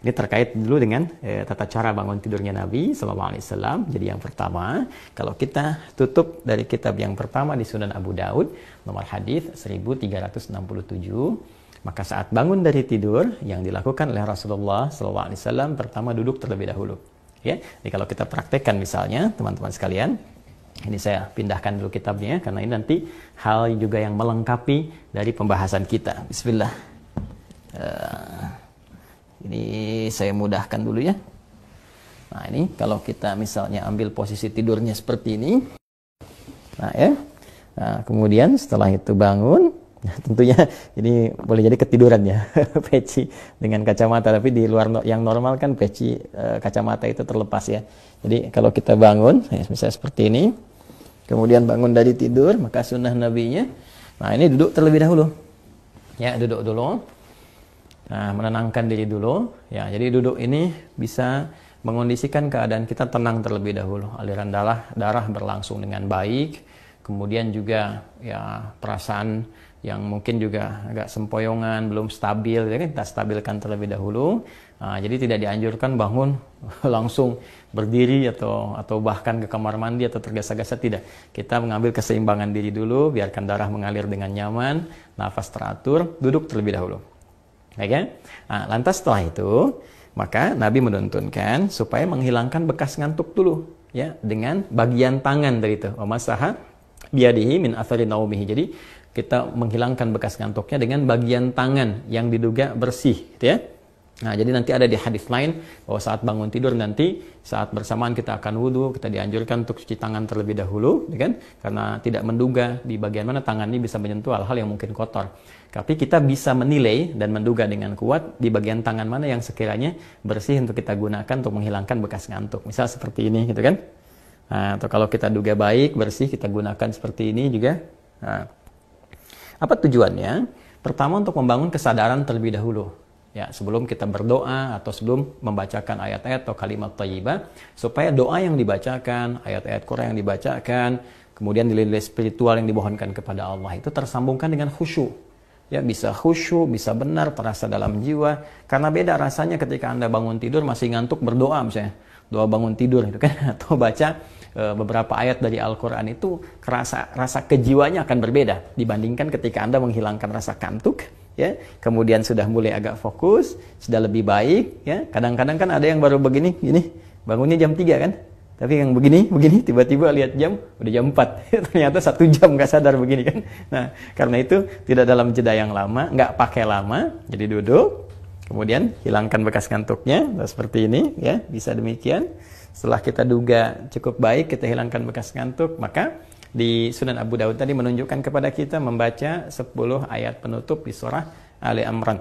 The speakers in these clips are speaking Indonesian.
Ini terkait dulu dengan tata cara bangun tidurnya Nabi SAW. Jadi yang pertama, kalau kita tutup dari kitab yang pertama di Sunan Abu Daud, nomor hadis 1367, maka saat bangun dari tidur, yang dilakukan oleh Rasulullah SAW pertama duduk terlebih dahulu. Ya, jadi kalau kita praktekkan misalnya, teman-teman sekalian, ini saya pindahkan dulu kitabnya, karena ini nanti hal juga yang melengkapi dari pembahasan kita. Bismillah. Ini saya mudahkan dulu ya. Nah ini kalau kita misalnya ambil posisi tidurnya seperti ini. Nah ya. Nah, kemudian setelah itu bangun. Nah, tentunya ini boleh jadi ketiduran ya. Peci dengan kacamata. Tapi di luar yang normal kan peci kacamata itu terlepas ya. Jadi kalau kita bangun, misalnya seperti ini. Kemudian bangun dari tidur, maka sunnah nabinya. Nah ini duduk terlebih dahulu. Ya duduk dulu. Nah, menenangkan diri dulu. Ya, jadi duduk ini bisa mengondisikan keadaan kita tenang terlebih dahulu. Aliran darah berlangsung dengan baik. Kemudian juga ya perasaan yang mungkin juga agak sempoyongan, belum stabil, ya kan kita stabilkan terlebih dahulu. Nah, jadi tidak dianjurkan bangun langsung berdiri atau bahkan ke kamar mandi atau tergesa-gesa, tidak. Kita mengambil keseimbangan diri dulu, biarkan darah mengalir dengan nyaman, nafas teratur, duduk terlebih dahulu. Okay? Nah, lantas setelah itu, maka Nabi menuntunkan supaya menghilangkan bekas ngantuk dulu, ya, dengan bagian tangan dari itu. Wamasaha biyadihi min athari naumihi. Jadi kita menghilangkan bekas ngantuknya dengan bagian tangan yang diduga bersih, gitu ya. Nah, jadi nanti ada di hadis lain bahwa saat bangun tidur nanti saat bersamaan kita akan wudhu, kita dianjurkan untuk cuci tangan terlebih dahulu, ya kan? Karena tidak menduga di bagian mana tangan ini bisa menyentuh hal-hal yang mungkin kotor. Tapi kita bisa menilai dan menduga dengan kuat di bagian tangan mana yang sekiranya bersih untuk kita gunakan untuk menghilangkan bekas ngantuk. Misal seperti ini, gitu kan? Nah, atau kalau kita duga baik, bersih, kita gunakan seperti ini juga. Nah, apa tujuannya? Pertama untuk membangun kesadaran terlebih dahulu. Ya, sebelum kita berdoa atau sebelum membacakan ayat-ayat atau kalimat thayyibah, supaya doa yang dibacakan, ayat-ayat Quran yang dibacakan, kemudian nilai-nilai spiritual yang dimohonkan kepada Allah itu tersambungkan dengan khusyuk. Ya, bisa khusyuk, bisa benar terasa dalam jiwa. Karena beda rasanya ketika Anda bangun tidur masih ngantuk berdoa misalnya, doa bangun tidur itu kan, atau baca beberapa ayat dari Al-Quran itu rasa kejiwaannya akan berbeda dibandingkan ketika Anda menghilangkan rasa kantuk, ya, kemudian sudah mulai agak fokus, sudah lebih baik, ya. Kadang-kadang kan ada yang baru begini, gini, bangunnya jam 3 kan, tapi yang begini, tiba-tiba lihat jam, udah jam 4, ternyata 1 jam nggak sadar begini kan. Nah, karena itu tidak dalam jeda yang lama, nggak pakai lama, jadi duduk, kemudian hilangkan bekas ngantuknya, seperti ini, ya, bisa demikian. Setelah kita duga cukup baik, kita hilangkan bekas ngantuk, maka di Sunan Abu Daud tadi menunjukkan kepada kita membaca 10 ayat penutup di surah Ali Imran.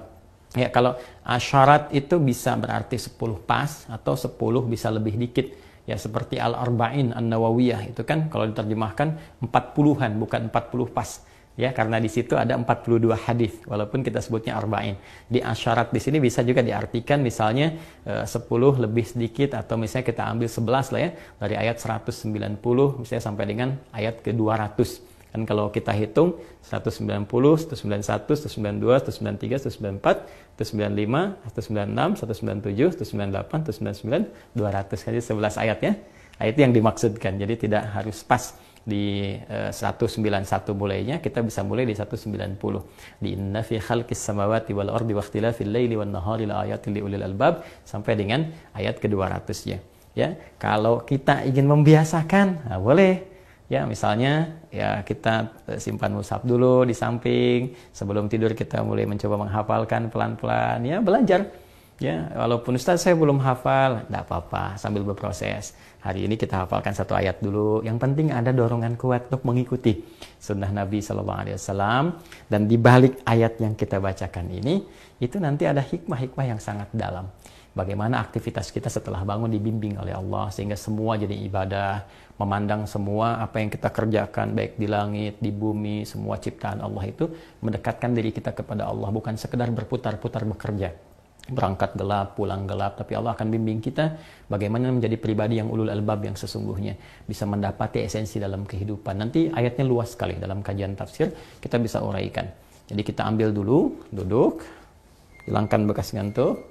Ya, kalau asyarat itu bisa berarti 10 pas atau 10 bisa lebih dikit. Ya, seperti Al-Arba'in An-Nawawiyah itu kan kalau diterjemahkan 40-an bukan 40 pas. Ya, karena di situ ada 42 hadis walaupun kita sebutnya arba'in. Di asyarat di sini bisa juga diartikan misalnya 10 lebih sedikit atau misalnya kita ambil 11 lah ya dari ayat 190 misalnya sampai dengan ayat ke-200. Kan kalau kita hitung 190, 191, 192, 193, 194, 195, 196, 197, 198, 199, 200. Jadi 11 ayat ya. Itu yang dimaksudkan. Jadi tidak harus pas di 191 mulainya, kita bisa mulai di 190. Di inna fi khalqis samawati wal ardi wa ikhtilafil laili wan nahari la ayatin li ulil albab sampai dengan ayat ke-200-nya. Ya, kalau kita ingin membiasakan, nah boleh. Ya, misalnya ya kita simpan mushaf dulu di samping, sebelum tidur kita mulai mencoba menghafalkan pelan-pelan, ya belajar. Ya, walaupun Ustaz saya belum hafal, tidak apa-apa, sambil berproses. Hari ini kita hafalkan 1 ayat dulu. Yang penting ada dorongan kuat untuk mengikuti sunnah Nabi SAW. Dan di balik ayat yang kita bacakan ini, itu nanti ada hikmah-hikmah yang sangat dalam. Bagaimana aktivitas kita setelah bangun dibimbing oleh Allah, sehingga semua jadi ibadah, memandang semua apa yang kita kerjakan, baik di langit, di bumi, semua ciptaan Allah itu mendekatkan diri kita kepada Allah, bukan sekedar berputar-putar bekerja. Berangkat gelap, pulang gelap, tapi Allah akan bimbing kita bagaimana menjadi pribadi yang ulul albab yang sesungguhnya, bisa mendapati esensi dalam kehidupan. Nanti ayatnya luas sekali dalam kajian tafsir, kita bisa uraikan. Jadi kita ambil dulu, duduk, hilangkan bekas ngantuk,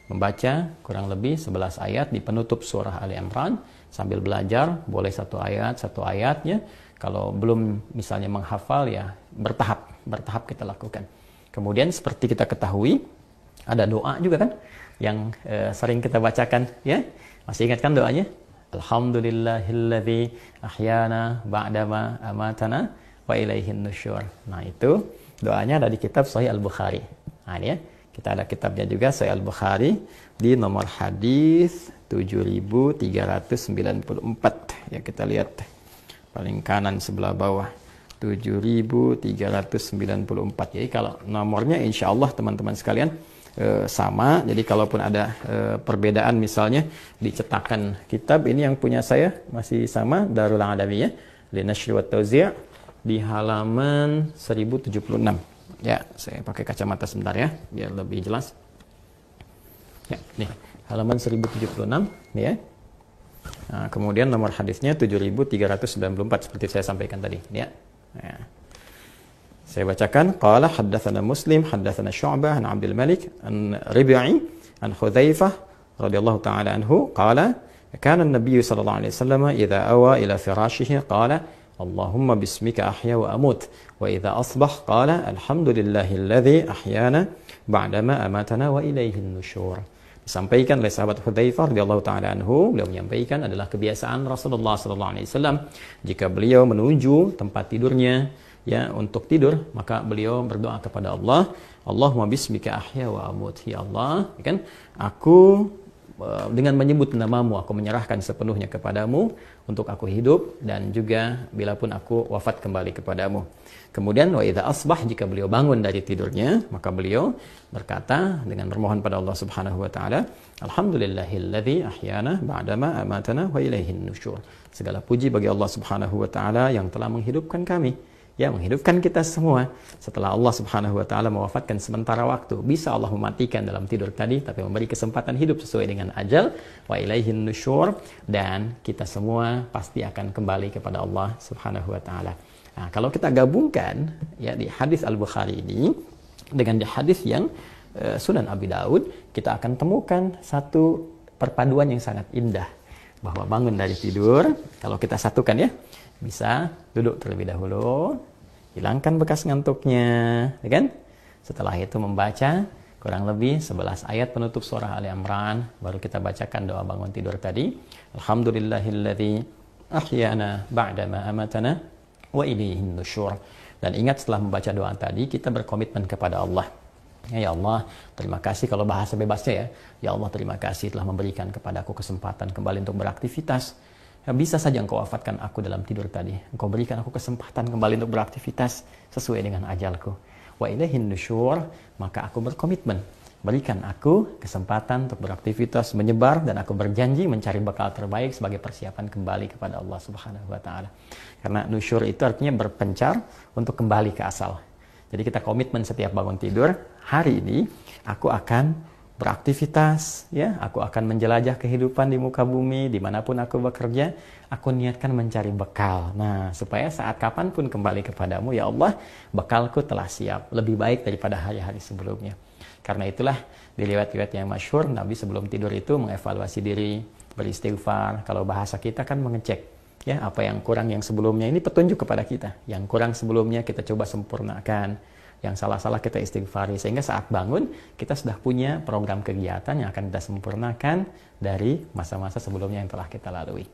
membaca kurang lebih 11 ayat di penutup surah Ali Imran sambil belajar, boleh satu ayat ya. Kalau belum misalnya menghafal ya bertahap kita lakukan. Kemudian seperti kita ketahui ada doa juga kan yang sering kita bacakan ya. Masih ingat kan doanya? Alhamdulillahilladzi ahyana ba'dama amatana wa ilaihin nusyur. Nah, itu doanya ada di kitab Sahih Al-Bukhari. Nah, ini ya. Kita ada kitabnya juga Sahih Al-Bukhari di nomor hadis 7394. Ya, kita lihat paling kanan sebelah bawah 7394. Jadi kalau nomornya insya Allah teman-teman sekalian sama. Jadi kalaupun ada perbedaan misalnya di cetakan kitab ini yang punya saya masih sama, Darul Adawiyah Linashri wa Tauzi' di halaman 1076. Ya, saya pakai kacamata sebentar ya biar lebih jelas. Ya, nih halaman 1076 nih ya. Nah, kemudian nomor hadisnya 7394 seperti saya sampaikan tadi ya. Nah, saya bacakan qala haddatsana Muslim haddatsana Syu'bah an Abdul Malik an Rabi'i an Hudzaifah radhiyallahu ta'ala anhu qala kana an-nabiy sallallahu alaihi wasallam idza awa ila firashihi qala Allahumma bismika ahya wa amut wa idza asbah qala alhamdulillahilladzi ahyana ba'dama amatana wa ilaihin nusyur. Disampaikan oleh sahabat Hudzaifah radhiyallahu taala anhu, beliau menyampaikan adalah kebiasaan Rasulullah sallallahu alaihi wasallam jika beliau menuju tempat tidurnya ya untuk tidur, maka beliau berdoa kepada Allah, Allahumma bismika ahya wa amut. Ya Allah, kan aku dengan menyebut namamu aku menyerahkan sepenuhnya kepadamu untuk aku hidup dan juga bila pun aku wafat kembali kepadamu. Kemudian wa idza asbah, jika beliau bangun dari tidurnya maka beliau berkata dengan bermohon pada Allah Subhanahu wa taala, alhamdulillahilladzi ahyana ba'dama amatana wa ilaihin nusyur. Segala puji bagi Allah Subhanahu wa taala yang telah menghidupkan kami, ya menghidupkan kita semua setelah Allah Subhanahu wa taala mewafatkan sementara waktu. Bisa Allah mematikan dalam tidur tadi tapi memberi kesempatan hidup sesuai dengan ajal, wa ilaihin nusyur, dan kita semua pasti akan kembali kepada Allah Subhanahu wa taala. Nah, kalau kita gabungkan ya di hadis Al-Bukhari ini dengan di hadis yang Sunan Abi Daud, kita akan temukan satu perpaduan yang sangat indah, bahwa bangun dari tidur, kalau kita satukan ya, bisa duduk terlebih dahulu, hilangkan bekas ngantuknya, ya kan? Setelah itu membaca kurang lebih 11 ayat penutup surah Ali Imran, baru kita bacakan doa bangun tidur tadi. Alhamdulillahilladzi ahyana ba'dama amatana wa ilaihin nusyur. Dan ingat, setelah membaca doa tadi kita berkomitmen kepada Allah. Ya Allah, terima kasih, kalau bahasa bebasnya ya. Ya Allah, terima kasih telah memberikan kepadaku kesempatan kembali untuk beraktivitas. Ya, bisa saja Engkau wafatkan aku dalam tidur tadi. Engkau berikan aku kesempatan kembali untuk beraktivitas sesuai dengan ajalku. Wa ilaihin nusyur, maka aku berkomitmen. Berikan aku kesempatan untuk beraktivitas, menyebar, dan aku berjanji mencari bekal terbaik sebagai persiapan kembali kepada Allah Subhanahu wa taala. Karena nusyur itu artinya berpencar untuk kembali ke asal. Jadi kita komitmen setiap bangun tidur, hari ini aku akan beraktivitas, ya, aku akan menjelajah kehidupan di muka bumi, dimanapun aku bekerja, aku niatkan mencari bekal. Nah, supaya saat kapanpun kembali kepadamu, ya Allah, bekalku telah siap, lebih baik daripada hari-hari sebelumnya. Karena itulah di riwayat-riwayat yang masyhur, Nabi sebelum tidur itu mengevaluasi diri, beristighfar. Kalau bahasa kita kan mengecek, ya, apa yang kurang yang sebelumnya, ini petunjuk kepada kita. Yang kurang sebelumnya kita coba sempurnakan, yang salah-salah kita istighfari, sehingga saat bangun kita sudah punya program kegiatan yang akan kita sempurnakan dari masa-masa sebelumnya yang telah kita lalui.